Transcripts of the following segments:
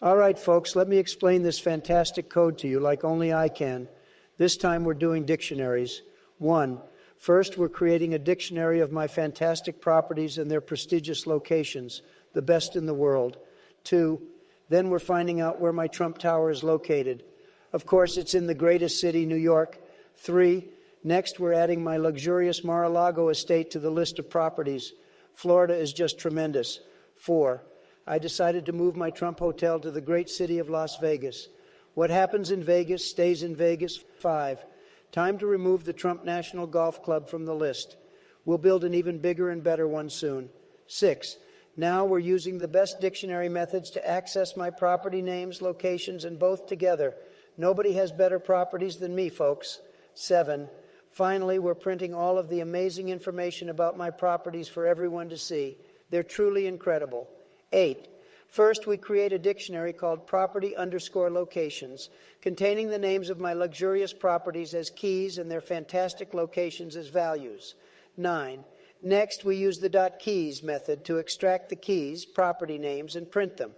All right, folks, let me explain this fantastic code to you like only I can. This time we're doing dictionaries. 1. First, we're creating a dictionary of my fantastic properties and their prestigious locations, the best in the world. 2. Then we're finding out where my Trump Tower is located. Of course, it's in the greatest city, New York. 3. Next, we're adding my luxurious Mar-A-Lago estate to the list of properties. Florida is just tremendous. 4. I decided to move my Trump Hotel to the great city of Las Vegas. What happens in Vegas stays in Vegas. 5. Time to remove the Trump National Golf Club from the list. We'll build an even bigger and better one soon. 6. Now we're using the best dictionary methods to access my property names, locations, and both together. Nobody has better properties than me, folks. 7. Finally, we're printing all of the amazing information about my properties for everyone to see. They're truly incredible. 8. First, we create a dictionary called property_locations, containing the names of my luxurious properties as keys and their fantastic locations as values. 9. Next, we use the .keys method to extract the keys, property names, and print them.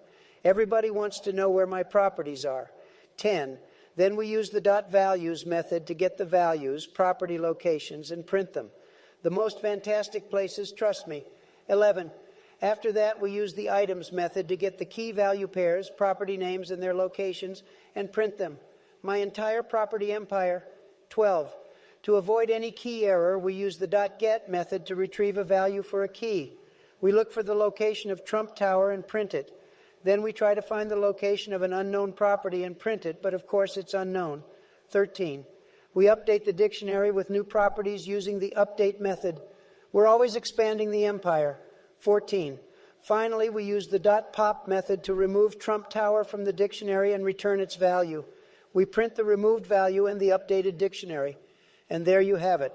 Everybody wants to know where my properties are. 10. Then we use the .values method to get the values, property locations, and print them. The most fantastic places, trust me. 11. After that, we use the items method to get the key value pairs, property names, and their locations, and print them. My entire property empire. 12. To avoid any key error, we use the .get method to retrieve a value for a key. We look for the location of Trump Tower and print it. Then we try to find the location of an unknown property and print it, but of course it's unknown. 13. We update the dictionary with new properties using the update method. We're always expanding the empire. 14. Finally, we use the .pop method to remove Trump Tower from the dictionary and return its value. We print the removed value in the updated dictionary. And there you have it.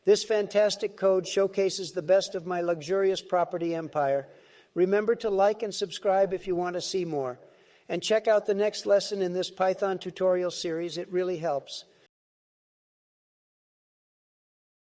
This fantastic code showcases the best of my luxurious property empire. Remember to like and subscribe if you want to see more. And check out the next lesson in this Python tutorial series. It really helps.